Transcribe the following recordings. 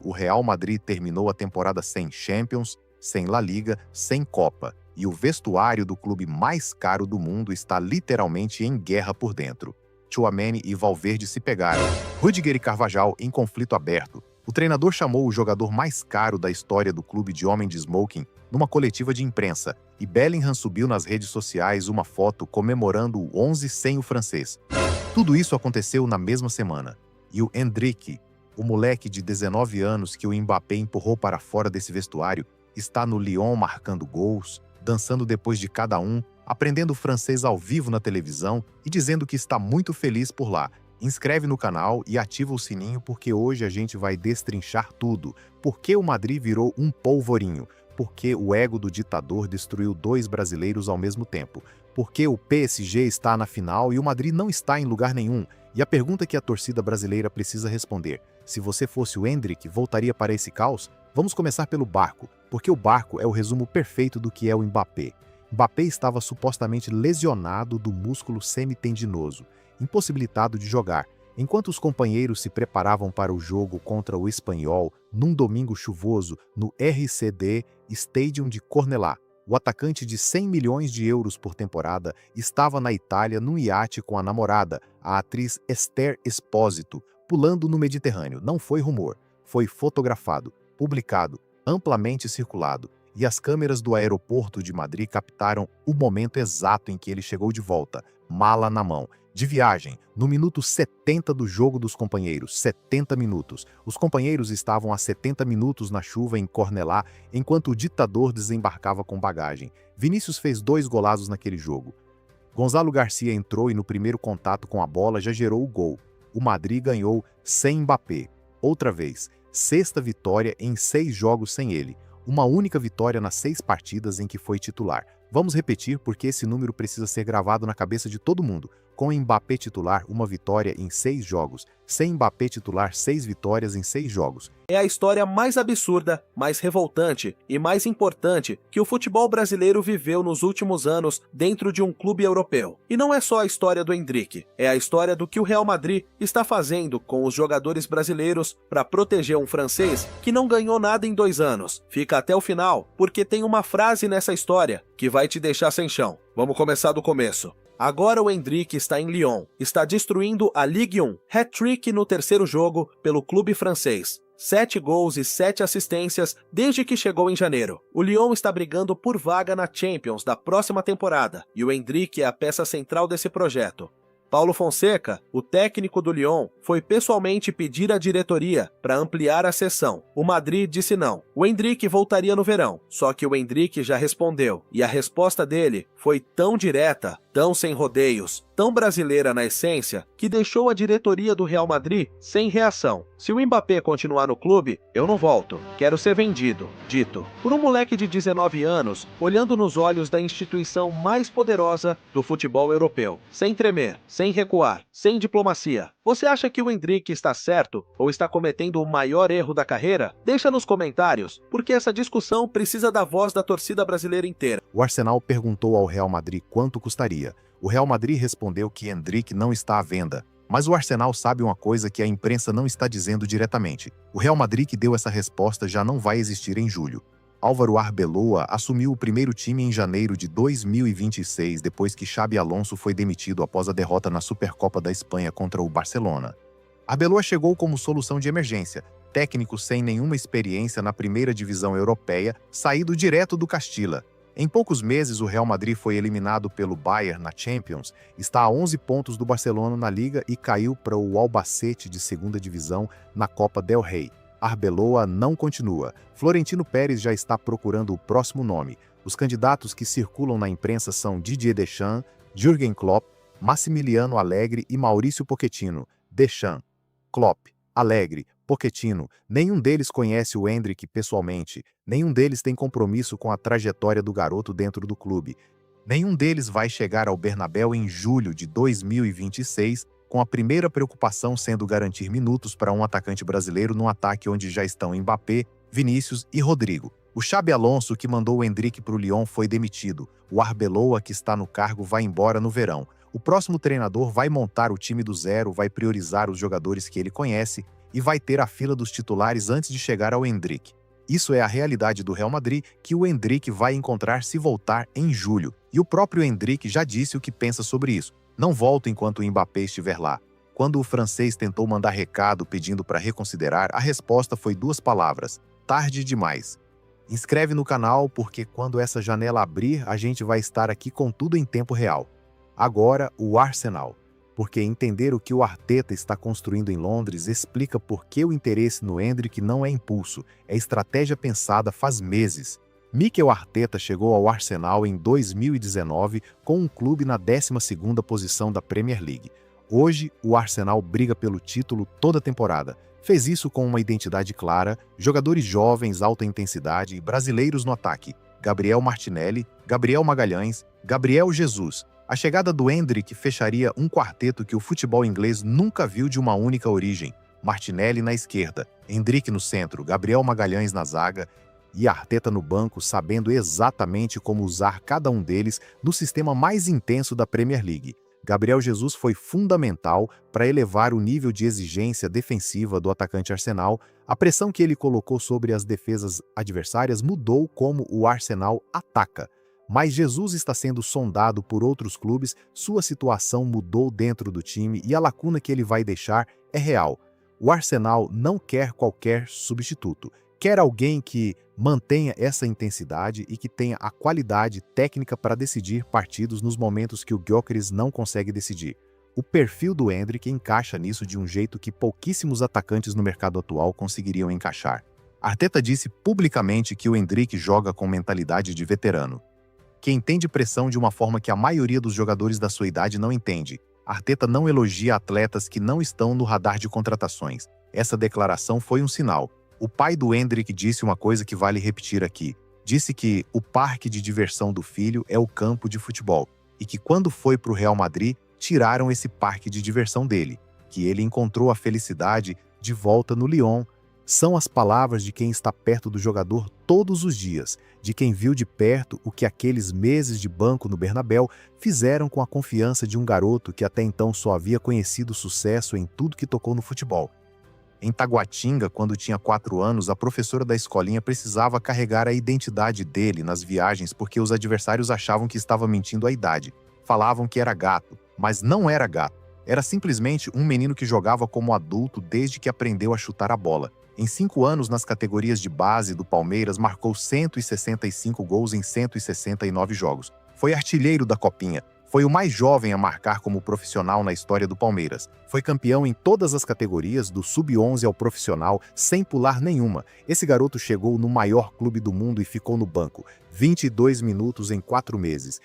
O Real Madrid terminou a temporada sem Champions, sem La Liga, sem Copa, e o vestuário do clube mais caro do mundo está literalmente em guerra por dentro. Tchouaméni e Valverde se pegaram. Rüdiger e Carvajal em conflito aberto. O treinador chamou o jogador mais caro da história do clube de homem de smoking numa coletiva de imprensa, e Bellingham subiu nas redes sociais uma foto comemorando o 11 sem o francês. Tudo isso aconteceu na mesma semana. E o Endrick, o moleque de 19 anos que o Mbappé empurrou para fora desse vestuário, está no Lyon marcando gols, dançando depois de cada um, aprendendo francês ao vivo na televisão e dizendo que está muito feliz por lá. Inscreve no canal e ativa o sininho porque hoje a gente vai destrinchar tudo. Por que o Madrid virou um polvorinho? Por que o ego do ditador destruiu dois brasileiros ao mesmo tempo? Por que o PSG está na final e o Madrid não está em lugar nenhum? E a pergunta que a torcida brasileira precisa responder: se você fosse o Endrick, voltaria para esse caos? Vamos começar pelo barco, porque o barco é o resumo perfeito do que é o Mbappé. Mbappé estava supostamente lesionado do músculo semitendinoso, impossibilitado de jogar, enquanto os companheiros se preparavam para o jogo contra o Espanhol num domingo chuvoso no RCD Stadium de Cornellà. O atacante de 100 milhões de euros por temporada estava na Itália num iate com a namorada, a atriz Esther Expósito, pulando no Mediterrâneo. Não foi rumor, foi fotografado, publicado, amplamente circulado, e as câmeras do aeroporto de Madrid captaram o momento exato em que ele chegou de volta, mala na mão, de viagem, no minuto 70 do jogo dos companheiros, 70 minutos. Os companheiros estavam a 70 minutos na chuva em Cornellà, enquanto o ditador desembarcava com bagagem. Vinícius fez 2 golaços naquele jogo. Gonzalo Garcia entrou e no primeiro contato com a bola já gerou o gol. O Madrid ganhou sem Mbappé. Outra vez, 6ª vitória em 6 jogos sem ele. Uma única vitória nas 6 partidas em que foi titular. Vamos repetir porque esse número precisa ser gravado na cabeça de todo mundo. Com Mbappé titular, 1 vitória em 6 jogos. Sem Mbappé titular, 6 vitórias em 6 jogos. É a história mais absurda, mais revoltante e mais importante que o futebol brasileiro viveu nos últimos anos dentro de um clube europeu. E não é só a história do Endrick, é a história do que o Real Madrid está fazendo com os jogadores brasileiros para proteger um francês que não ganhou nada em 2 anos. Fica até o final, porque tem uma frase nessa história que vai te deixar sem chão. Vamos começar do começo. Agora o Endrick está em Lyon, está destruindo a Ligue 1, hat-trick no 3º jogo pelo clube francês. 7 gols e 7 assistências desde que chegou em janeiro. O Lyon está brigando por vaga na Champions da próxima temporada e o Endrick é a peça central desse projeto. Paulo Fonseca, o técnico do Lyon, foi pessoalmente pedir à diretoria para ampliar a cessão. O Madrid disse não. O Endrick voltaria no verão, só que o Endrick já respondeu, e a resposta dele foi tão direta, tão sem rodeios, tão brasileira na essência, que deixou a diretoria do Real Madrid sem reação. Se o Mbappé continuar no clube, eu não volto. Quero ser vendido, dito por um moleque de 19 anos, olhando nos olhos da instituição mais poderosa do futebol europeu, sem tremer, sem recuar, sem diplomacia. Você acha que o Endrick está certo ou está cometendo o maior erro da carreira? Deixa nos comentários, porque essa discussão precisa da voz da torcida brasileira inteira. O Arsenal perguntou ao Real Madrid quanto custaria. O Real Madrid respondeu que Endrick não está à venda. Mas o Arsenal sabe uma coisa que a imprensa não está dizendo diretamente. O Real Madrid que deu essa resposta já não vai existir em julho. Álvaro Arbeloa assumiu o primeiro time em janeiro de 2026, depois que Xabi Alonso foi demitido após a derrota na Supercopa da Espanha contra o Barcelona. Arbeloa chegou como solução de emergência, técnico sem nenhuma experiência na primeira divisão europeia, saído direto do Castilla. Em poucos meses, o Real Madrid foi eliminado pelo Bayern na Champions, está a 11 pontos do Barcelona na Liga e caiu para o Albacete de segunda divisão na Copa del Rey. Arbeloa não continua. Florentino Pérez já está procurando o próximo nome. Os candidatos que circulam na imprensa são Didier Deschamps, Jürgen Klopp, Massimiliano Allegri e Maurício Pochettino. Deschamps, Klopp, Allegri, Pochettino, nenhum deles conhece o Endrick pessoalmente, nenhum deles tem compromisso com a trajetória do garoto dentro do clube. Nenhum deles vai chegar ao Bernabéu em julho de 2026, com a primeira preocupação sendo garantir minutos para um atacante brasileiro num ataque onde já estão Mbappé, Vinícius e Rodrigo. O Xabi Alonso, que mandou o Endrick para o Lyon, foi demitido. O Arbeloa, que está no cargo, vai embora no verão. O próximo treinador vai montar o time do zero, vai priorizar os jogadores que ele conhece e vai ter a fila dos titulares antes de chegar ao Endrick. Isso é a realidade do Real Madrid que o Endrick vai encontrar se voltar em julho. E o próprio Endrick já disse o que pensa sobre isso. Não volto enquanto o Mbappé estiver lá. Quando o francês tentou mandar recado pedindo para reconsiderar, a resposta foi 2 palavras: tarde demais. Inscreve no canal porque quando essa janela abrir, a gente vai estar aqui com tudo em tempo real. Agora, o Arsenal. Porque entender o que o Arteta está construindo em Londres explica por que o interesse no Endrick não é impulso, é estratégia pensada faz meses. Mikel Arteta chegou ao Arsenal em 2019 com um clube na 12ª posição da Premier League. Hoje, o Arsenal briga pelo título toda a temporada. Fez isso com uma identidade clara, jogadores jovens, alta intensidade e brasileiros no ataque. Gabriel Martinelli, Gabriel Magalhães, Gabriel Jesus. A chegada do Endrick fecharia um quarteto que o futebol inglês nunca viu de uma única origem. Martinelli na esquerda, Endrick no centro, Gabriel Magalhães na zaga e Arteta no banco, sabendo exatamente como usar cada um deles no sistema mais intenso da Premier League. Gabriel Jesus foi fundamental para elevar o nível de exigência defensiva do atacante Arsenal. A pressão que ele colocou sobre as defesas adversárias mudou como o Arsenal ataca. Mas Jesus está sendo sondado por outros clubes, sua situação mudou dentro do time e a lacuna que ele vai deixar é real. O Arsenal não quer qualquer substituto. Quer alguém que mantenha essa intensidade e que tenha a qualidade técnica para decidir partidos nos momentos que o Gyökeres não consegue decidir. O perfil do Endrick encaixa nisso de um jeito que pouquíssimos atacantes no mercado atual conseguiriam encaixar. Arteta disse publicamente que o Endrick joga com mentalidade de veterano, que entende pressão de uma forma que a maioria dos jogadores da sua idade não entende. Arteta não elogia atletas que não estão no radar de contratações. Essa declaração foi um sinal. O pai do Endrick disse uma coisa que vale repetir aqui. Disse que o parque de diversão do filho é o campo de futebol e que quando foi para o Real Madrid, tiraram esse parque de diversão dele, que ele encontrou a felicidade de volta no Lyon. São as palavras de quem está perto do jogador todos os dias, de quem viu de perto o que aqueles meses de banco no Bernabéu fizeram com a confiança de um garoto que até então só havia conhecido sucesso em tudo que tocou no futebol. Em Taguatinga, quando tinha 4 anos, a professora da escolinha precisava carregar a identidade dele nas viagens porque os adversários achavam que estava mentindo a idade. Falavam que era gato, mas não era gato. Era simplesmente um menino que jogava como adulto desde que aprendeu a chutar a bola. Em 5 anos, nas categorias de base do Palmeiras, marcou 165 gols em 169 jogos. Foi artilheiro da Copinha. Foi o mais jovem a marcar como profissional na história do Palmeiras. Foi campeão em todas as categorias, do sub-11 ao profissional, sem pular nenhuma. Esse garoto chegou no maior clube do mundo e ficou no banco. 22 minutos em 4 meses.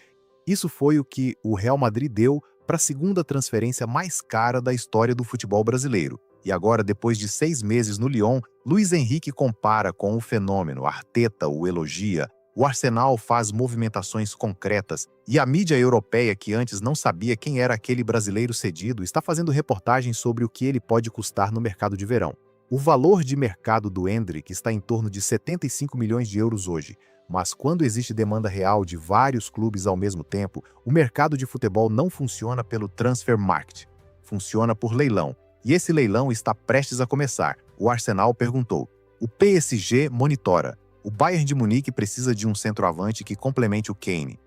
Isso foi o que o Real Madrid deu para a segunda transferência mais cara da história do futebol brasileiro. E agora, depois de 6 meses no Lyon, Luis Henrique compara com o fenômeno, Arteta o elogia. O Arsenal faz movimentações concretas e a mídia europeia, que antes não sabia quem era aquele brasileiro cedido, está fazendo reportagens sobre o que ele pode custar no mercado de verão. O valor de mercado do Endrick está em torno de 75 milhões de euros hoje, mas quando existe demanda real de vários clubes ao mesmo tempo, o mercado de futebol não funciona pelo transfer market, funciona por leilão. E esse leilão está prestes a começar. O Arsenal perguntou. O PSG monitora. O Bayern de Munique precisa de um centroavante que complemente o Kane.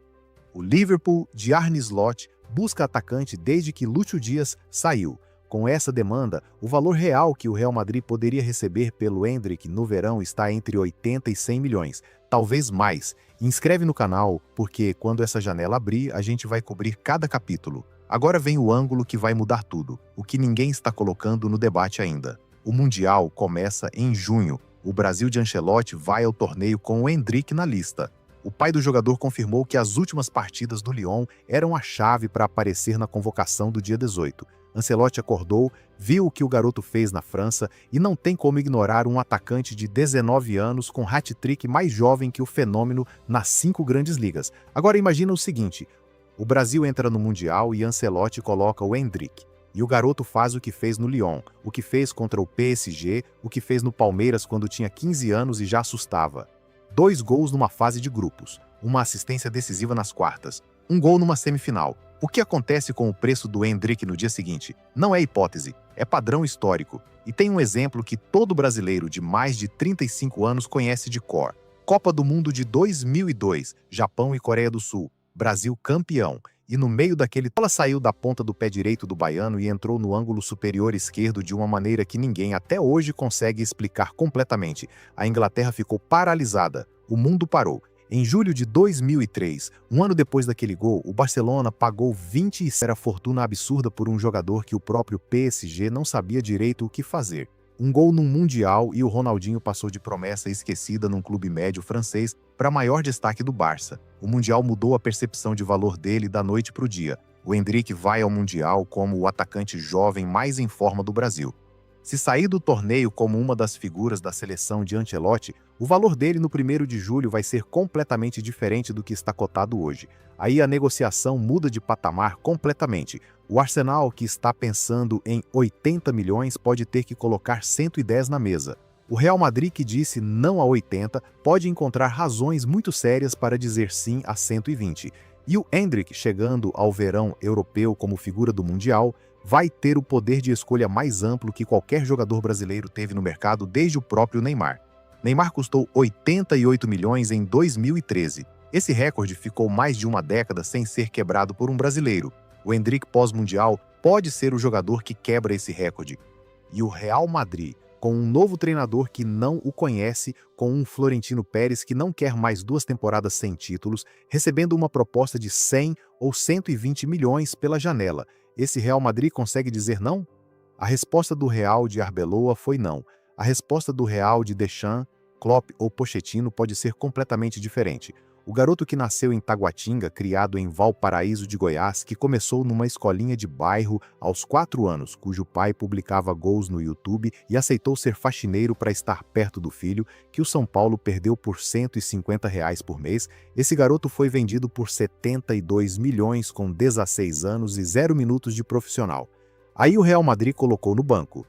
O Liverpool, de Arne Slot, busca atacante desde que Lúcio Dias saiu. Com essa demanda, o valor real que o Real Madrid poderia receber pelo Endrick no verão está entre 80 e 100 milhões, talvez mais. Inscreve no canal, porque quando essa janela abrir, a gente vai cobrir cada capítulo. Agora vem o ângulo que vai mudar tudo, o que ninguém está colocando no debate ainda. O Mundial começa em junho. O Brasil de Ancelotti vai ao torneio com o Endrick na lista. O pai do jogador confirmou que as últimas partidas do Lyon eram a chave para aparecer na convocação do dia 18. Ancelotti acordou, viu o que o garoto fez na França e não tem como ignorar um atacante de 19 anos com hat-trick mais jovem que o fenômeno nas 5 grandes ligas. Agora imagina o seguinte, o Brasil entra no Mundial e Ancelotti coloca o Endrick. E o garoto faz o que fez no Lyon, o que fez contra o PSG, o que fez no Palmeiras quando tinha 15 anos e já assustava. 2 gols numa fase de grupos, uma assistência decisiva nas quartas. Um gol numa semifinal. O que acontece com o preço do Endrick no dia seguinte? Não é hipótese, é padrão histórico. E tem um exemplo que todo brasileiro de mais de 35 anos conhece de cor. Copa do Mundo de 2002, Japão e Coreia do Sul. Brasil campeão. E no meio daquele, ela saiu da ponta do pé direito do baiano e entrou no ângulo superior esquerdo de uma maneira que ninguém até hoje consegue explicar completamente. A Inglaterra ficou paralisada. O mundo parou. Em julho de 2003, um ano depois daquele gol, o Barcelona pagou 20 era fortuna absurda por um jogador que o próprio PSG não sabia direito o que fazer. Um gol num Mundial e o Ronaldinho passou de promessa esquecida num clube médio francês para maior destaque do Barça. O Mundial mudou a percepção de valor dele da noite para o dia. O Endrick vai ao Mundial como o atacante jovem mais em forma do Brasil. Se sair do torneio como uma das figuras da seleção de Ancelotti, o valor dele no 1º de julho vai ser completamente diferente do que está cotado hoje. Aí a negociação muda de patamar completamente. O Arsenal, que está pensando em 80 milhões, pode ter que colocar 110 na mesa. O Real Madrid, que disse não a 80, pode encontrar razões muito sérias para dizer sim a 120. E o Endrick, chegando ao verão europeu como figura do Mundial, vai ter o poder de escolha mais amplo que qualquer jogador brasileiro teve no mercado desde o próprio Neymar. Neymar custou 88 milhões em 2013. Esse recorde ficou mais de uma década sem ser quebrado por um brasileiro. O Endrick pós-mundial pode ser o jogador que quebra esse recorde. E o Real Madrid, com um novo treinador que não o conhece, com um Florentino Pérez que não quer mais 2 temporadas sem títulos, recebendo uma proposta de 100 ou 120 milhões pela janela. Esse Real Madrid consegue dizer não? A resposta do Real de Arbeloa foi não. A resposta do Real de Deschamps, Klopp ou Pochettino pode ser completamente diferente. O garoto que nasceu em Taguatinga, criado em Valparaíso de Goiás, que começou numa escolinha de bairro aos 4 anos, cujo pai publicava gols no YouTube e aceitou ser faxineiro para estar perto do filho, que o São Paulo perdeu por R$ 150 por mês, esse garoto foi vendido por 72 milhões com 16 anos e 0 minutos de profissional. Aí o Real Madrid colocou no banco.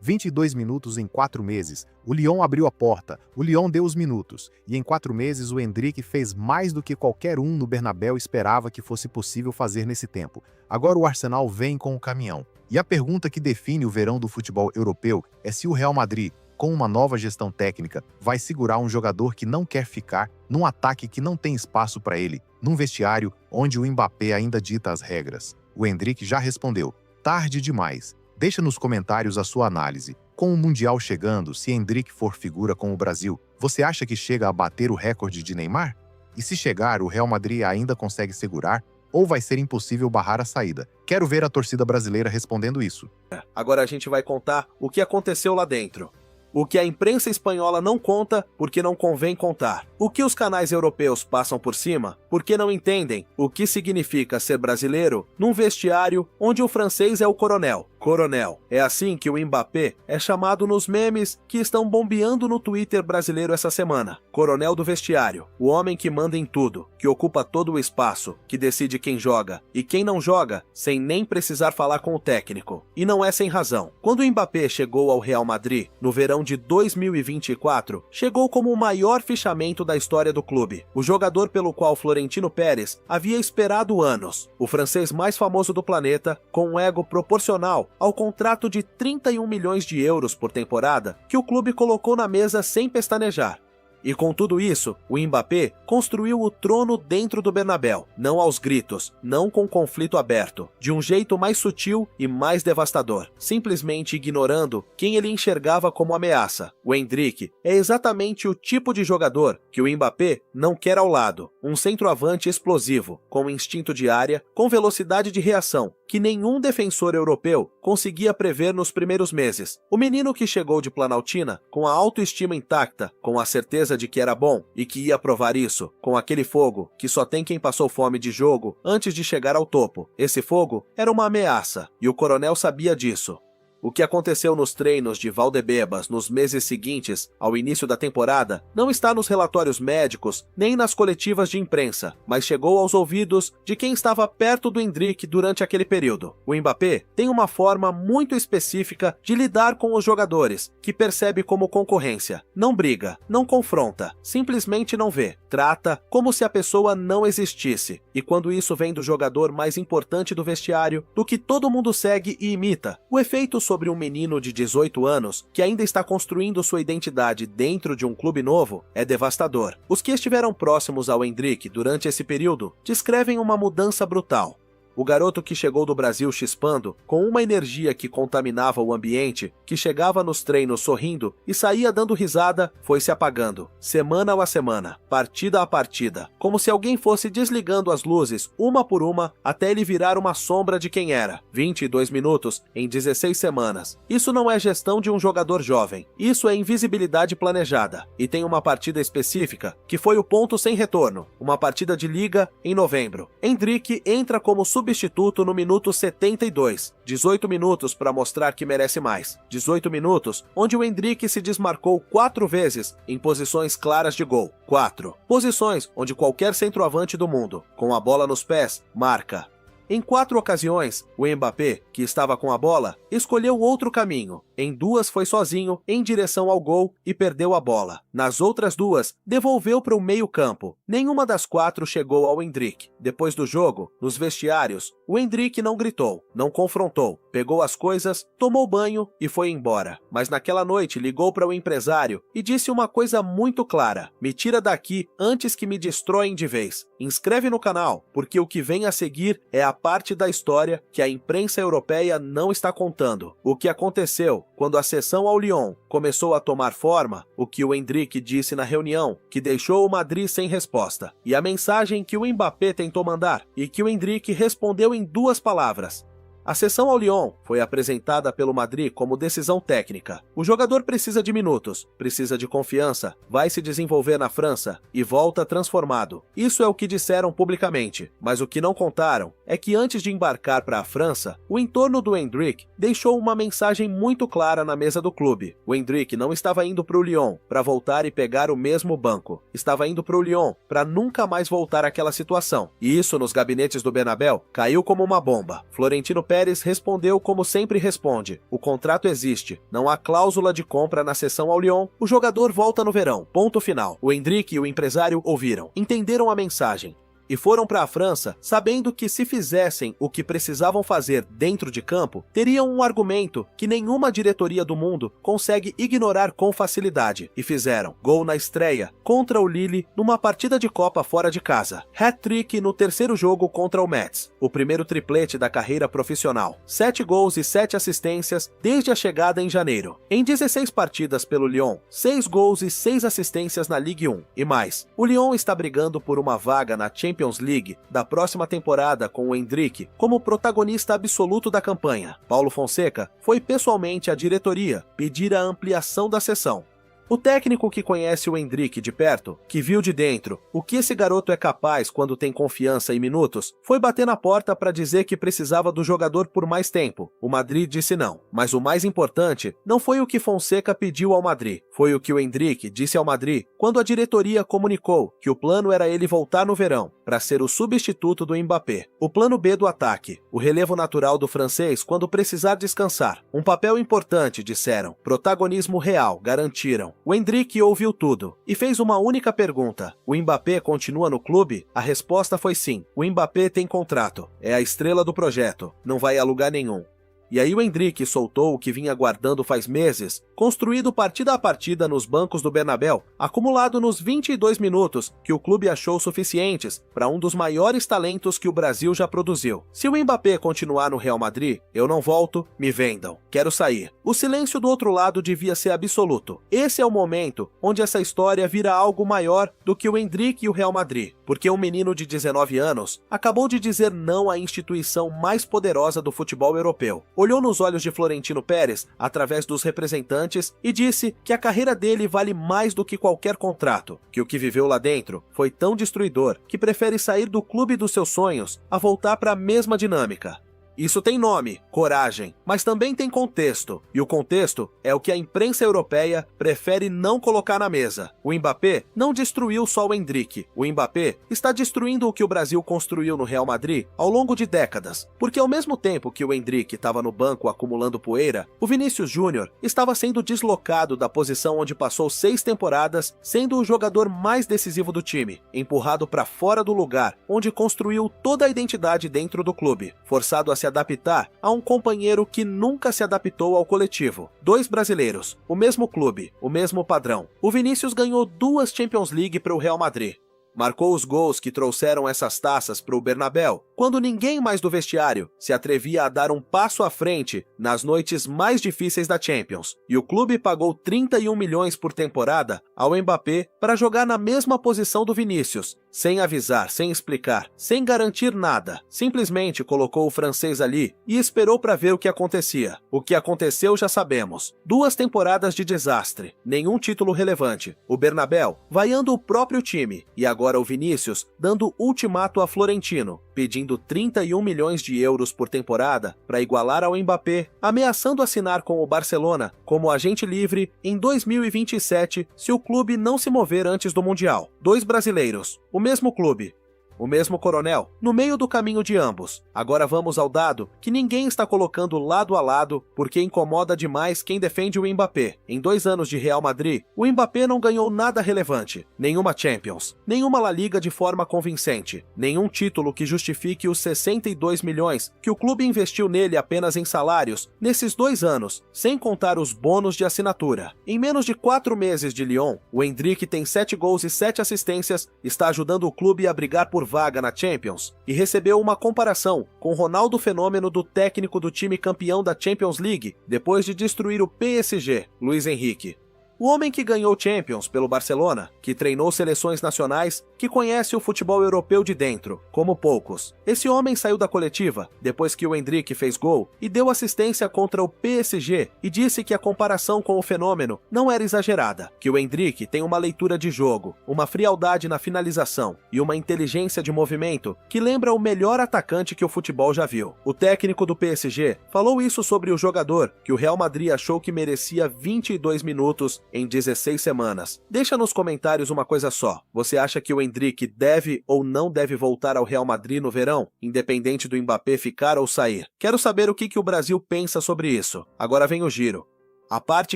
22 minutos em 4 meses. O Lyon abriu a porta, o Lyon deu os minutos. E em 4 meses o Endrick fez mais do que qualquer um no Bernabéu esperava que fosse possível fazer nesse tempo. Agora o Arsenal vem com o caminhão. E a pergunta que define o verão do futebol europeu é se o Real Madrid, com uma nova gestão técnica, vai segurar um jogador que não quer ficar num ataque que não tem espaço para ele, num vestiário onde o Mbappé ainda dita as regras. O Endrick já respondeu: tarde demais. Deixa nos comentários a sua análise. Com o Mundial chegando, se Endrick for figura com o Brasil, você acha que chega a bater o recorde de Neymar? E se chegar, o Real Madrid ainda consegue segurar ou vai ser impossível barrar a saída? Quero ver a torcida brasileira respondendo isso. Agora a gente vai contar o que aconteceu lá dentro. O que a imprensa espanhola não conta porque não convém contar. O que os canais europeus passam por cima porque não entendem o que significa ser brasileiro num vestiário onde o francês é o coronel. Coronel. É assim que o Mbappé é chamado nos memes que estão bombeando no Twitter brasileiro essa semana. Coronel do vestiário. O homem que manda em tudo, que ocupa todo o espaço, que decide quem joga e quem não joga sem nem precisar falar com o técnico. E não é sem razão. Quando o Mbappé chegou ao Real Madrid no verão de 2024, chegou como o maior fichamento da história do clube. O jogador pelo qual Florentino Pérez havia esperado anos. O francês mais famoso do planeta, com um ego proporcional ao contrato de 31 milhões de euros por temporada que o clube colocou na mesa sem pestanejar. E com tudo isso, o Mbappé construiu o trono dentro do Bernabéu, não aos gritos, não com conflito aberto, de um jeito mais sutil e mais devastador, simplesmente ignorando quem ele enxergava como ameaça. O Endrick é exatamente o tipo de jogador que o Mbappé não quer ao lado, um centroavante explosivo, com instinto de área, com velocidade de reação, que nenhum defensor europeu conseguia prever nos primeiros meses. O menino que chegou de Planaltina, com a autoestima intacta, com a certeza de que era bom e que ia provar isso, com aquele fogo que só tem quem passou fome de jogo antes de chegar ao topo. Esse fogo era uma ameaça, e o coronel sabia disso. O que aconteceu nos treinos de Valdebebas nos meses seguintes ao início da temporada não está nos relatórios médicos nem nas coletivas de imprensa, mas chegou aos ouvidos de quem estava perto do Endrick durante aquele período. O Mbappé tem uma forma muito específica de lidar com os jogadores, que percebe como concorrência. Não briga, não confronta, simplesmente não vê. trata como se a pessoa não existisse. E quando isso vem do jogador mais importante do vestiário, do que todo mundo segue e imita, o efeito sobre um menino de 18 anos, que ainda está construindo sua identidade dentro de um clube novo, é devastador. Os que estiveram próximos ao Endrick durante esse período descrevem uma mudança brutal. O garoto que chegou do Brasil chispando, com uma energia que contaminava o ambiente, que chegava nos treinos sorrindo e saía dando risada, foi se apagando, semana a semana, partida a partida, como se alguém fosse desligando as luzes, uma por uma, até ele virar uma sombra de quem era. 22 minutos em 16 semanas. Isso não é gestão de um jogador jovem, isso é invisibilidade planejada. E tem uma partida específica, que foi o ponto sem retorno, uma partida de liga em novembro. Endrick entra como substituto no minuto 72, 18 minutos para mostrar que merece mais. 18 minutos onde o Endrick se desmarcou 4 vezes em posições claras de gol. 4 posições onde qualquer centroavante do mundo, com a bola nos pés, marca. Em 4 ocasiões, o Mbappé, que estava com a bola, escolheu outro caminho. Em 2 foi sozinho, em direção ao gol e perdeu a bola. Nas outras 2, devolveu para o meio-campo. Nenhuma das 4 chegou ao Endrick. Depois do jogo, nos vestiários, o Endrick não gritou, não confrontou, pegou as coisas, tomou banho e foi embora. Mas naquela noite ligou para o empresário e disse uma coisa muito clara: me tira daqui antes que me destroem de vez. Inscreve no canal, porque o que vem a seguir é a parte da história que a imprensa europeia não está contando. O que aconteceu quando a cessão ao Lyon começou a tomar forma, o que o Endrick disse na reunião, que deixou o Madrid sem resposta, e a mensagem que o Mbappé tentou mandar, e que o Endrick respondeu em 2 palavras. A cessão ao Lyon foi apresentada pelo Madrid como decisão técnica. O jogador precisa de minutos, precisa de confiança, vai se desenvolver na França e volta transformado. Isso é o que disseram publicamente, mas o que não contaram é que antes de embarcar para a França, o entorno do Endrick deixou uma mensagem muito clara na mesa do clube. O Endrick não estava indo para o Lyon para voltar e pegar o mesmo banco. Estava indo para o Lyon para nunca mais voltar àquela situação. E isso nos gabinetes do Bernabéu caiu como uma bomba. Florentino Pérez respondeu como sempre responde: o contrato existe, não há cláusula de compra na cessão ao Lyon, o jogador volta no verão, ponto final. O Endrick e o empresário ouviram, entenderam a mensagem e foram para a França sabendo que se fizessem o que precisavam fazer dentro de campo, teriam um argumento que nenhuma diretoria do mundo consegue ignorar com facilidade, e fizeram. Gol na estreia contra o Lille numa partida de Copa fora de casa. Hat-trick no terceiro jogo contra o Metz, o primeiro triplete da carreira profissional. 7 gols e 7 assistências desde a chegada em janeiro. Em 16 partidas pelo Lyon, 6 gols e 6 assistências na Ligue 1. E mais, o Lyon está brigando por uma vaga na Champions League da próxima temporada com o Endrick como protagonista absoluto da campanha. Paulo Fonseca foi pessoalmente à diretoria pedir a ampliação da cessão. O técnico que conhece o Endrick de perto, que viu de dentro o que esse garoto é capaz quando tem confiança e minutos, foi bater na porta para dizer que precisava do jogador por mais tempo. O Madrid disse não. Mas o mais importante não foi o que Fonseca pediu ao Madrid, foi o que o Endrick disse ao Madrid quando a diretoria comunicou que o plano era ele voltar no verão para ser o substituto do Mbappé. O plano B do ataque, o relevo natural do francês quando precisar descansar. Um papel importante, disseram. Protagonismo real, garantiram. O Endrick ouviu tudo e fez uma única pergunta: o Mbappé continua no clube? A resposta foi sim. O Mbappé tem contrato, é a estrela do projeto, não vai a lugar nenhum. E aí o Endrick soltou o que vinha guardando faz meses, construído partida a partida nos bancos do Bernabéu, acumulado nos 22 minutos que o clube achou suficientes para um dos maiores talentos que o Brasil já produziu. Se o Mbappé continuar no Real Madrid, eu não volto, me vendam. Quero sair. O silêncio do outro lado devia ser absoluto. Esse é o momento onde essa história vira algo maior do que o Endrick e o Real Madrid, porque um menino de 19 anos acabou de dizer não à instituição mais poderosa do futebol europeu. Olhou nos olhos de Florentino Pérez, através dos representantes, e disse que a carreira dele vale mais do que qualquer contrato, que o que viveu lá dentro foi tão destruidor que prefere sair do clube dos seus sonhos a voltar para a mesma dinâmica. Isso tem nome, coragem, mas também tem contexto. E o contexto é o que a imprensa europeia prefere não colocar na mesa. O Mbappé não destruiu só o Endrick. O Mbappé está destruindo o que o Brasil construiu no Real Madrid ao longo de décadas. Porque ao mesmo tempo que o Endrick estava no banco acumulando poeira, o Vinícius Júnior estava sendo deslocado da posição onde passou 6 temporadas, sendo o jogador mais decisivo do time, empurrado para fora do lugar onde construiu toda a identidade dentro do clube, forçado a se adaptar a um companheiro que nunca se adaptou ao coletivo. 2 brasileiros, o mesmo clube, o mesmo padrão. O Vinícius ganhou 2 Champions League para o Real Madrid. Marcou os gols que trouxeram essas taças para o Bernabéu, quando ninguém mais do vestiário se atrevia a dar um passo à frente nas noites mais difíceis da Champions. E o clube pagou 31 milhões por temporada ao Mbappé para jogar na mesma posição do Vinícius, sem avisar, sem explicar, sem garantir nada. Simplesmente colocou o francês ali e esperou para ver o que acontecia. O que aconteceu já sabemos. 2 temporadas de desastre, nenhum título relevante. O Bernabéu vaiando o próprio time e agora o Vinícius dando ultimato a Florentino, pedindo 31 milhões de euros por temporada para igualar ao Mbappé, ameaçando assinar com o Barcelona como agente livre em 2027 se o clube não se mover antes do Mundial. 2 brasileiros, o mesmo clube, o mesmo coronel, no meio do caminho de ambos. Agora vamos ao dado que ninguém está colocando lado a lado porque incomoda demais quem defende o Mbappé. Em 2 anos de Real Madrid, o Mbappé não ganhou nada relevante, nenhuma Champions, nenhuma La Liga de forma convincente, nenhum título que justifique os 62 milhões que o clube investiu nele apenas em salários nesses 2 anos, sem contar os bônus de assinatura. Em menos de 4 meses de Lyon, o Endrick tem 7 gols e 7 assistências, está ajudando o clube a brigar por vaga na Champions e recebeu uma comparação com Ronaldo Fenômeno do técnico do time campeão da Champions League depois de destruir o PSG, Luiz Henrique. O homem que ganhou Champions pelo Barcelona, que treinou seleções nacionais, que conhece o futebol europeu de dentro, como poucos. Esse homem saiu da coletiva, depois que o Endrick fez gol, e deu assistência contra o PSG, e disse que a comparação com o Fenômeno não era exagerada, que o Endrick tem uma leitura de jogo, uma frialdade na finalização e uma inteligência de movimento que lembra o melhor atacante que o futebol já viu. O técnico do PSG falou isso sobre o jogador, que o Real Madrid achou que merecia 22 minutos em 16 semanas. Deixa nos comentários uma coisa só. Você acha que o Endrick deve ou não deve voltar ao Real Madrid no verão, independente do Mbappé ficar ou sair? Quero saber o que o Brasil pensa sobre isso. Agora vem o giro. A parte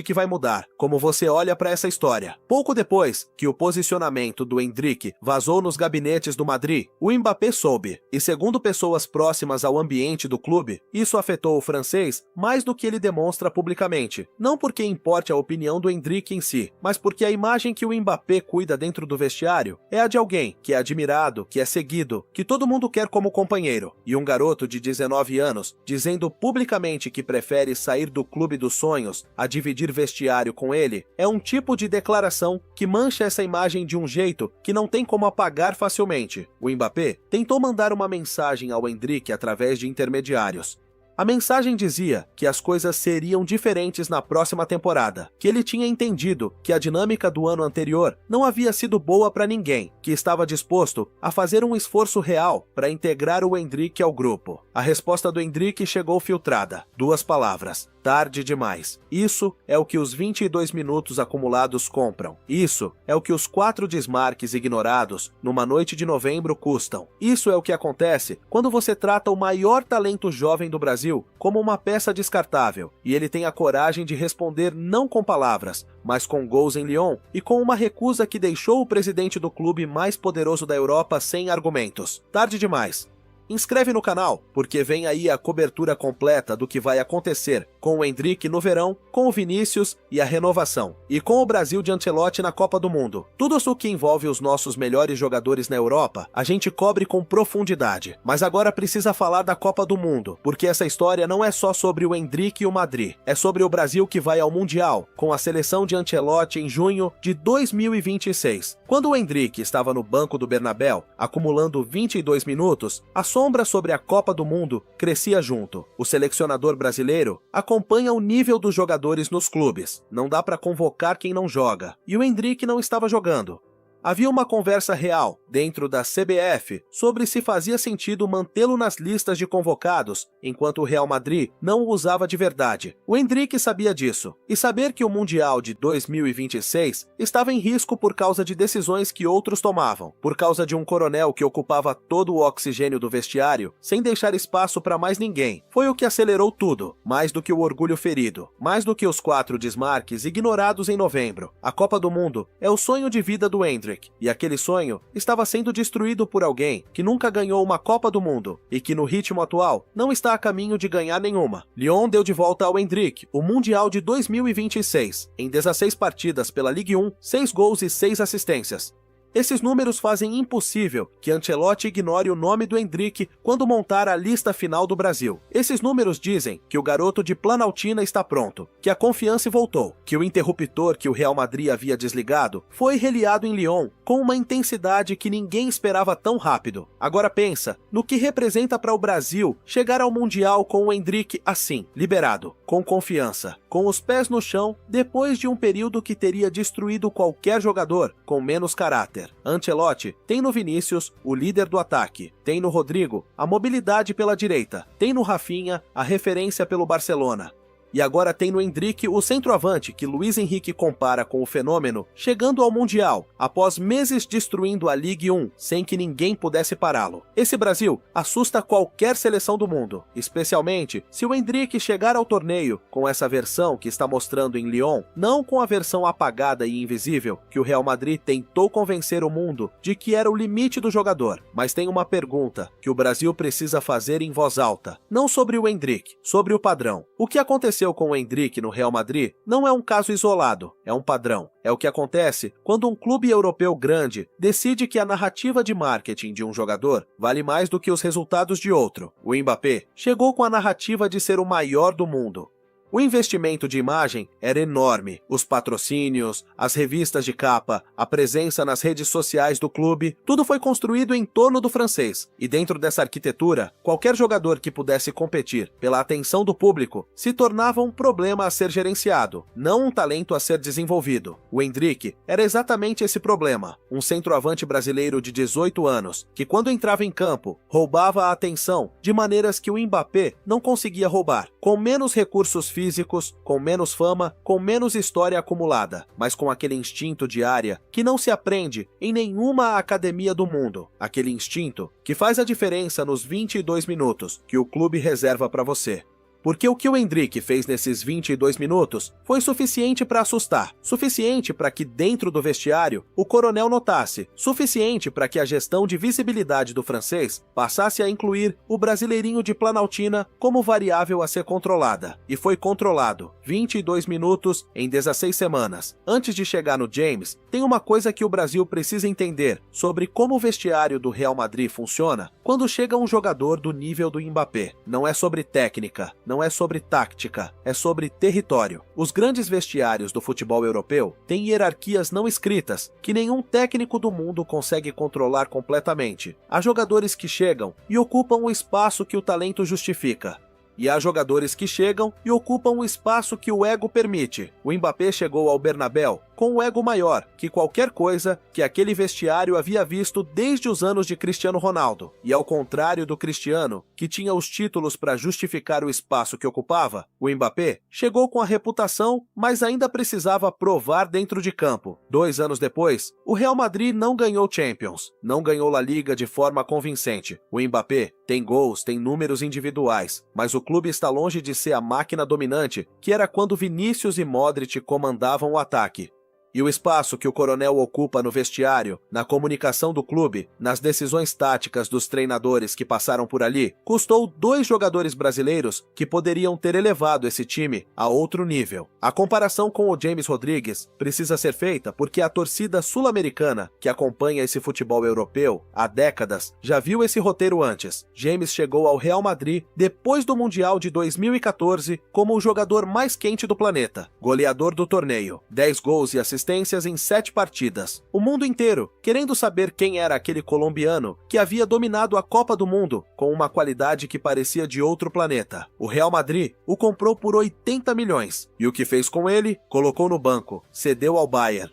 que vai mudar, como você olha para essa história. Pouco depois que o posicionamento do Endrick vazou nos gabinetes do Madrid, o Mbappé soube, e segundo pessoas próximas ao ambiente do clube, isso afetou o francês mais do que ele demonstra publicamente. Não porque importe a opinião do Endrick em si, mas porque a imagem que o Mbappé cuida dentro do vestiário é a de alguém que é admirado, que é seguido, que todo mundo quer como companheiro. E um garoto de 19 anos dizendo publicamente que prefere sair do clube dos sonhos a dividir vestiário com ele, é um tipo de declaração que mancha essa imagem de um jeito que não tem como apagar facilmente. O Mbappé tentou mandar uma mensagem ao Endrick através de intermediários. A mensagem dizia que as coisas seriam diferentes na próxima temporada, que ele tinha entendido que a dinâmica do ano anterior não havia sido boa para ninguém, que estava disposto a fazer um esforço real para integrar o Endrick ao grupo. A resposta do Endrick chegou filtrada. 2 palavras. Tarde demais. Isso é o que os 22 minutos acumulados compram. Isso é o que os 4 desmarques ignorados numa noite de novembro custam. Isso é o que acontece quando você trata o maior talento jovem do Brasil como uma peça descartável e ele tem a coragem de responder não com palavras, mas com gols em Lyon e com uma recusa que deixou o presidente do clube mais poderoso da Europa sem argumentos. Tarde demais. Inscreve no canal, porque vem aí a cobertura completa do que vai acontecer com o Endrick no verão, com o Vinícius e a renovação, e com o Brasil de Ancelotti na Copa do Mundo. Tudo isso que envolve os nossos melhores jogadores na Europa, a gente cobre com profundidade. Mas agora precisa falar da Copa do Mundo, porque essa história não é só sobre o Endrick e o Madrid, é sobre o Brasil que vai ao Mundial, com a seleção de Ancelotti em junho de 2026. Quando o Endrick estava no banco do Bernabéu, acumulando 22 minutos, a sombra sobre a Copa do Mundo crescia junto. O selecionador brasileiro acompanha o nível dos jogadores nos clubes. Não dá para convocar quem não joga. E o Endrick não estava jogando. Havia uma conversa real, dentro da CBF, sobre se fazia sentido mantê-lo nas listas de convocados, enquanto o Real Madrid não o usava de verdade. O Endrique sabia disso, e saber que o Mundial de 2026 estava em risco por causa de decisões que outros tomavam, por causa de um coronel que ocupava todo o oxigênio do vestiário, sem deixar espaço para mais ninguém, foi o que acelerou tudo, mais do que o orgulho ferido, mais do que os 4 desmarques ignorados em novembro. A Copa do Mundo é o sonho de vida do Endrick, e aquele sonho estava sendo destruído por alguém que nunca ganhou uma Copa do Mundo e que no ritmo atual não está a caminho de ganhar nenhuma. Lyon deu de volta ao Endrick o Mundial de 2026, em 16 partidas pela Ligue 1, 6 gols e 6 assistências. Esses números fazem impossível que Ancelotti ignore o nome do Endrick quando montar a lista final do Brasil. Esses números dizem que o garoto de Planaltina está pronto, que a confiança voltou, que o interruptor que o Real Madrid havia desligado foi reliado em Lyon com uma intensidade que ninguém esperava tão rápido. Agora pensa no que representa para o Brasil chegar ao Mundial com o Endrick assim, liberado, com confiança, com os pés no chão, depois de um período que teria destruído qualquer jogador com menos caráter. Ancelotti tem no Vinícius o líder do ataque, tem no Rodrigo a mobilidade pela direita, tem no Rafinha a referência pelo Barcelona. E agora tem no Endrick o centroavante que Luiz Henrique compara com o fenômeno, chegando ao Mundial, após meses destruindo a Ligue 1, sem que ninguém pudesse pará-lo. Esse Brasil assusta qualquer seleção do mundo, especialmente se o Endrick chegar ao torneio com essa versão que está mostrando em Lyon, não com a versão apagada e invisível que o Real Madrid tentou convencer o mundo de que era o limite do jogador. Mas tem uma pergunta que o Brasil precisa fazer em voz alta, não sobre o Endrick, sobre o padrão. O que aconteceu com o Endrick no Real Madrid não é um caso isolado, é um padrão. É o que acontece quando um clube europeu grande decide que a narrativa de marketing de um jogador vale mais do que os resultados de outro. O Mbappé chegou com a narrativa de ser o maior do mundo. O investimento de imagem era enorme, os patrocínios, as revistas de capa, a presença nas redes sociais do clube, tudo foi construído em torno do francês. E dentro dessa arquitetura, qualquer jogador que pudesse competir pela atenção do público se tornava um problema a ser gerenciado, não um talento a ser desenvolvido. O Endrick era exatamente esse problema, um centroavante brasileiro de 18 anos, que quando entrava em campo, roubava a atenção de maneiras que o Mbappé não conseguia roubar, com menos recursos físicos, com menos fama, com menos história acumulada, mas com aquele instinto de área que não se aprende em nenhuma academia do mundo. Aquele instinto que faz a diferença nos 22 minutos que o clube reserva para você. Porque o que o Endrick fez nesses 22 minutos foi suficiente para assustar, suficiente para que dentro do vestiário o coronel notasse, suficiente para que a gestão de visibilidade do francês passasse a incluir o brasileirinho de Planaltina como variável a ser controlada. E foi controlado, 22 minutos em 16 semanas. Antes de chegar no James, tem uma coisa que o Brasil precisa entender sobre como o vestiário do Real Madrid funciona quando chega um jogador do nível do Mbappé. Não é sobre técnica, não é sobre tática, é sobre território. Os grandes vestiários do futebol europeu têm hierarquias não escritas, que nenhum técnico do mundo consegue controlar completamente. Há jogadores que chegam e ocupam o espaço que o talento justifica. E há jogadores que chegam e ocupam o espaço que o ego permite. O Mbappé chegou ao Bernabéu com um ego maior que qualquer coisa que aquele vestiário havia visto desde os anos de Cristiano Ronaldo. E ao contrário do Cristiano, que tinha os títulos para justificar o espaço que ocupava, o Mbappé chegou com a reputação, mas ainda precisava provar dentro de campo. 2 anos depois, o Real Madrid não ganhou Champions, não ganhou La Liga de forma convincente. O Mbappé tem gols, tem números individuais, mas o clube está longe de ser a máquina dominante que era quando Vinícius e Modric comandavam o ataque. E o espaço que o coronel ocupa no vestiário, na comunicação do clube, nas decisões táticas dos treinadores que passaram por ali, custou 2 jogadores brasileiros que poderiam ter elevado esse time a outro nível. A comparação com o James Rodrigues precisa ser feita porque a torcida sul-americana que acompanha esse futebol europeu há décadas já viu esse roteiro antes. James chegou ao Real Madrid depois do Mundial de 2014 como o jogador mais quente do planeta, goleador do torneio, 10 gols e assistências em 7 partidas. O mundo inteiro querendo saber quem era aquele colombiano que havia dominado a Copa do Mundo com uma qualidade que parecia de outro planeta. O Real Madrid o comprou por 80 milhões. E o que fez com ele? Colocou no banco, cedeu ao Bayern.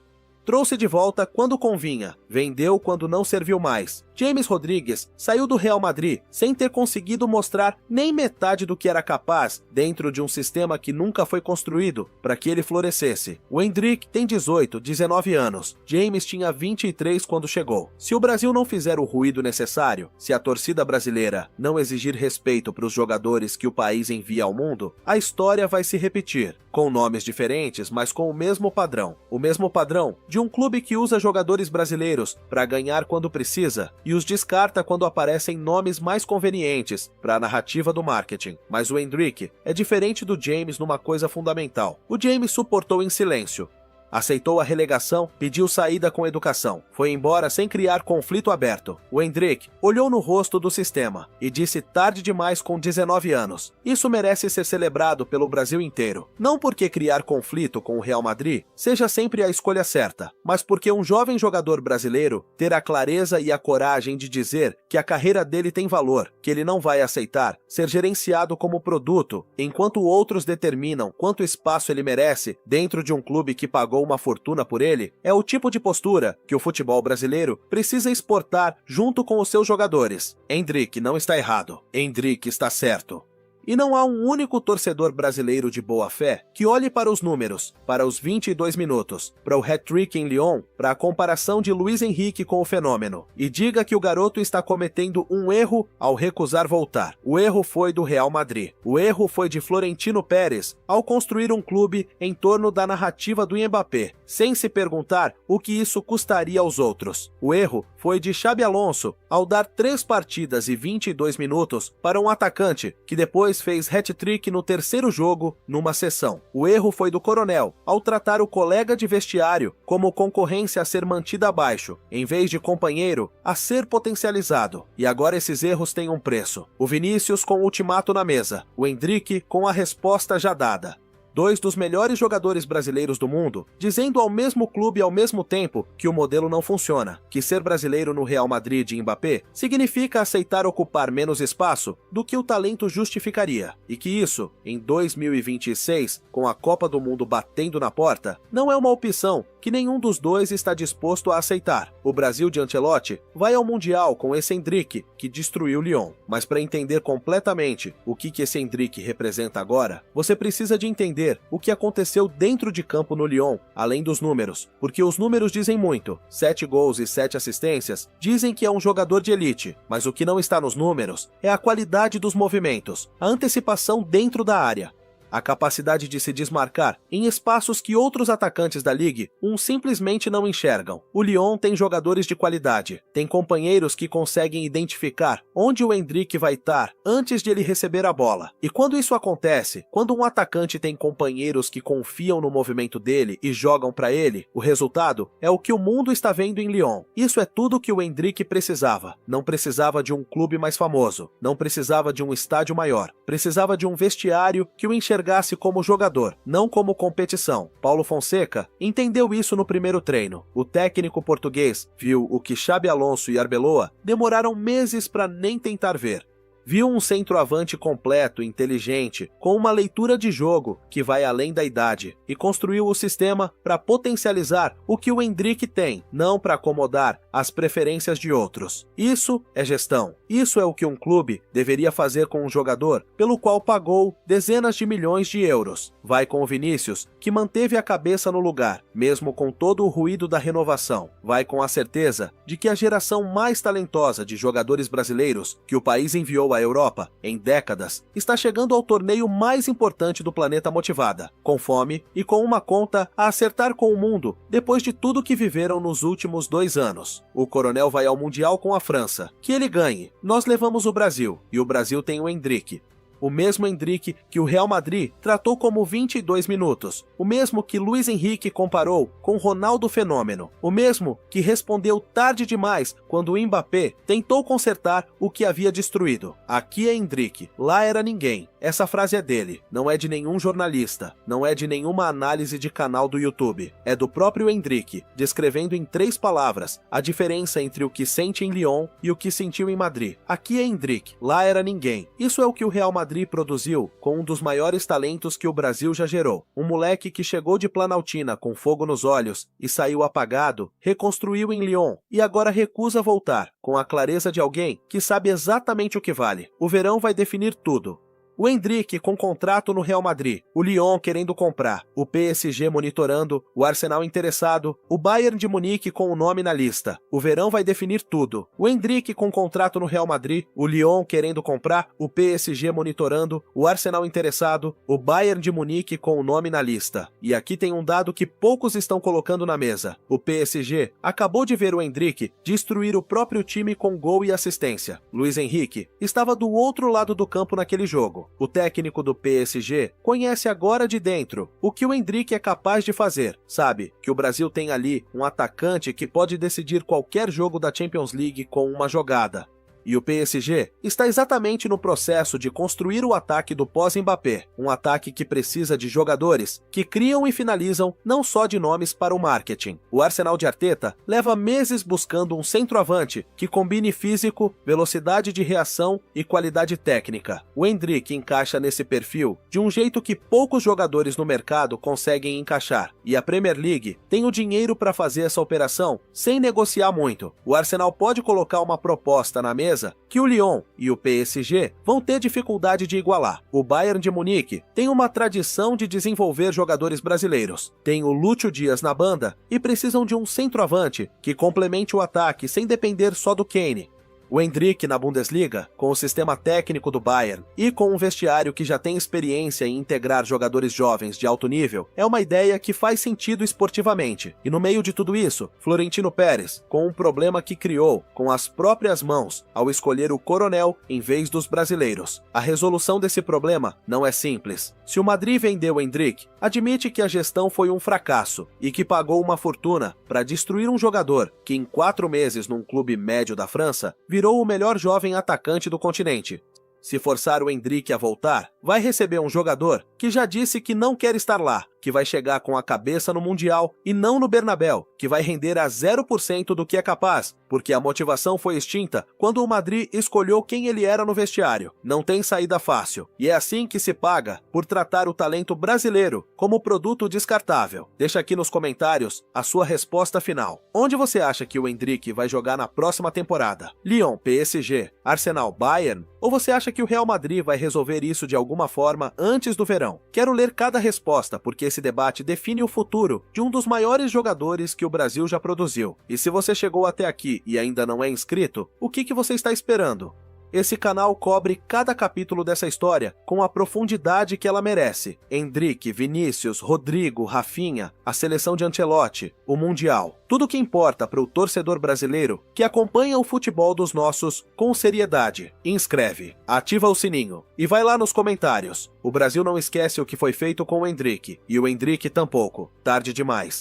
trouxe de volta quando convinha, vendeu quando não serviu mais. James Rodrigues saiu do Real Madrid sem ter conseguido mostrar nem metade do que era capaz dentro de um sistema que nunca foi construído para que ele florescesse. O Endrick tem 18, 19 anos. James tinha 23 quando chegou. Se o Brasil não fizer o ruído necessário, se a torcida brasileira não exigir respeito para os jogadores que o país envia ao mundo, a história vai se repetir, com nomes diferentes, mas com o mesmo padrão. O mesmo padrão de um clube que usa jogadores brasileiros para ganhar quando precisa e os descarta quando aparecem nomes mais convenientes para a narrativa do marketing. Mas o Endrick é diferente do James numa coisa fundamental. O James suportou em silêncio. Aceitou a relegação, pediu saída com educação. Foi embora sem criar conflito aberto. O Endrick olhou no rosto do sistema e disse tarde demais com 19 anos. Isso merece ser celebrado pelo Brasil inteiro. Não porque criar conflito com o Real Madrid seja sempre a escolha certa, mas porque um jovem jogador brasileiro ter a clareza e a coragem de dizer que a carreira dele tem valor, que ele não vai aceitar ser gerenciado como produto, enquanto outros determinam quanto espaço ele merece dentro de um clube que pagou uma fortuna por ele, é o tipo de postura que o futebol brasileiro precisa exportar junto com os seus jogadores. Endrick não está errado. Endrick está certo. E não há um único torcedor brasileiro de boa fé que olhe para os números, para os 22 minutos, para o hat-trick em Lyon, para a comparação de Luiz Henrique com o fenômeno, e diga que o garoto está cometendo um erro ao recusar voltar. O erro foi do Real Madrid. O erro foi de Florentino Pérez ao construir um clube em torno da narrativa do Mbappé, sem se perguntar o que isso custaria aos outros. O erro foi de Xabi Alonso ao dar 3 partidas e 22 minutos para um atacante que depois fez hat-trick no terceiro jogo numa sessão. O erro foi do Coronel ao tratar o colega de vestiário como concorrência a ser mantida abaixo, em vez de companheiro a ser potencializado. E agora esses erros têm um preço. O Vinícius com o ultimato na mesa, o Endrick com a resposta já dada. 2 dos melhores jogadores brasileiros do mundo, dizendo ao mesmo clube ao mesmo tempo que o modelo não funciona, que ser brasileiro no Real Madrid de Mbappé significa aceitar ocupar menos espaço do que o talento justificaria, e que isso, em 2026, com a Copa do Mundo batendo na porta, não é uma opção que nenhum dos dois está disposto a aceitar. O Brasil de Ancelotti vai ao Mundial com esse Endrick que destruiu Lyon. Mas para entender completamente o que esse Endrick representa agora, você precisa de entender o que aconteceu dentro de campo no Lyon, além dos números, porque os números dizem muito. 7 gols e 7 assistências dizem que é um jogador de elite, mas o que não está nos números é a qualidade dos movimentos, a antecipação dentro da área, a capacidade de se desmarcar em espaços que outros atacantes da Ligue simplesmente não enxergam. O Lyon tem jogadores de qualidade, tem companheiros que conseguem identificar onde o Endrick vai estar antes de ele receber a bola. E quando isso acontece, quando um atacante tem companheiros que confiam no movimento dele e jogam para ele, o resultado é o que o mundo está vendo em Lyon. Isso é tudo que o Endrick precisava. Não precisava de um clube mais famoso, não precisava de um estádio maior, precisava de um vestiário que o enxergasse como jogador, não como competição. Paulo Fonseca entendeu isso no primeiro treino. O técnico português viu o que Xabi Alonso e Arbeloa demoraram meses para nem tentar ver. Viu um centroavante completo, inteligente, com uma leitura de jogo que vai além da idade, e construiu o sistema para potencializar o que o Endrick tem, não para acomodar as preferências de outros. Isso é gestão. Isso é o que um clube deveria fazer com um jogador pelo qual pagou dezenas de milhões de euros. Vai com o Vinícius, que manteve a cabeça no lugar, mesmo com todo o ruído da renovação. Vai com a certeza de que a geração mais talentosa de jogadores brasileiros que o país enviou à Europa em décadas está chegando ao torneio mais importante do planeta motivada, com fome e com uma conta a acertar com o mundo depois de tudo que viveram nos últimos 2 anos. O Coronel vai ao Mundial com a França. Que ele ganhe. Nós levamos o Brasil, e o Brasil tem o Endrick. O mesmo Endrick que o Real Madrid tratou como 22 minutos, o mesmo que Luiz Henrique comparou com Ronaldo Fenômeno, o mesmo que respondeu tarde demais quando o Mbappé tentou consertar o que havia destruído. Aqui é Endrick, lá era ninguém. Essa frase é dele, não é de nenhum jornalista, não é de nenhuma análise de canal do YouTube. É do próprio Endrick, descrevendo em 3 palavras a diferença entre o que sente em Lyon e o que sentiu em Madrid. Aqui é Endrick, lá era ninguém. Isso é o que o Real Madrid Madrid produziu com um dos maiores talentos que o Brasil já gerou. Um moleque que chegou de Planaltina com fogo nos olhos e saiu apagado, reconstruiu em Lyon e agora recusa voltar, com a clareza de alguém que sabe exatamente o que vale. O verão vai definir tudo. O Endrick com contrato no Real Madrid, o Lyon querendo comprar, o PSG monitorando, o Arsenal interessado, o Bayern de Munique com o nome na lista. O verão vai definir tudo. O Endrick com contrato no Real Madrid, o Lyon querendo comprar, o PSG monitorando, o Arsenal interessado, o Bayern de Munique com o nome na lista. E aqui tem um dado que poucos estão colocando na mesa. O PSG acabou de ver o Endrick destruir o próprio time com gol e assistência. Luiz Henrique estava do outro lado do campo naquele jogo. O técnico do PSG conhece agora de dentro o que o Endrick é capaz de fazer. Sabe que o Brasil tem ali um atacante que pode decidir qualquer jogo da Champions League com uma jogada. E o PSG está exatamente no processo de construir o ataque do pós-Mbappé, um ataque que precisa de jogadores que criam e finalizam não só de nomes para o marketing. O Arsenal de Arteta leva meses buscando um centroavante que combine físico, velocidade de reação e qualidade técnica. O Endrick encaixa nesse perfil de um jeito que poucos jogadores no mercado conseguem encaixar, e a Premier League tem o dinheiro para fazer essa operação sem negociar muito. O Arsenal pode colocar uma proposta na mesa que o Lyon e o PSG vão ter dificuldade de igualar. O Bayern de Munique tem uma tradição de desenvolver jogadores brasileiros. Tem o Lúcio Dias na banda e precisam de um centroavante que complemente o ataque sem depender só do Kane. O Endrick na Bundesliga, com o sistema técnico do Bayern e com um vestiário que já tem experiência em integrar jogadores jovens de alto nível, é uma ideia que faz sentido esportivamente. E no meio de tudo isso, Florentino Pérez, com um problema que criou com as próprias mãos ao escolher o Coronel em vez dos brasileiros. A resolução desse problema não é simples. Se o Madrid vendeu o Endrick, admite que a gestão foi um fracasso e que pagou uma fortuna para destruir um jogador que em 4 meses num clube médio da França virou o melhor jovem atacante do continente. Se forçar o Endrick a voltar, vai receber um jogador que já disse que não quer estar lá, que vai chegar com a cabeça no Mundial e não no Bernabéu, que vai render a 0% do que é capaz, porque a motivação foi extinta quando o Madrid escolheu quem ele era no vestiário. Não tem saída fácil, e é assim que se paga por tratar o talento brasileiro como produto descartável. Deixa aqui nos comentários a sua resposta final. Onde você acha que o Endrick vai jogar na próxima temporada? Lyon, PSG, Arsenal, Bayern? Ou você acha que o Real Madrid vai resolver isso de alguma forma antes do verão? Quero ler cada resposta, porque esse debate define o futuro de um dos maiores jogadores que o Brasil já produziu. E se você chegou até aqui e ainda não é inscrito, o que você está esperando? Esse canal cobre cada capítulo dessa história com a profundidade que ela merece. Endrick, Vinícius, Rodrigo, Rafinha, a seleção de Ancelotti, o Mundial. Tudo o que importa para o torcedor brasileiro que acompanha o futebol dos nossos com seriedade. Inscreve, ativa o sininho e vai lá nos comentários. O Brasil não esquece o que foi feito com o Endrick e o Endrick tampouco. Tarde demais.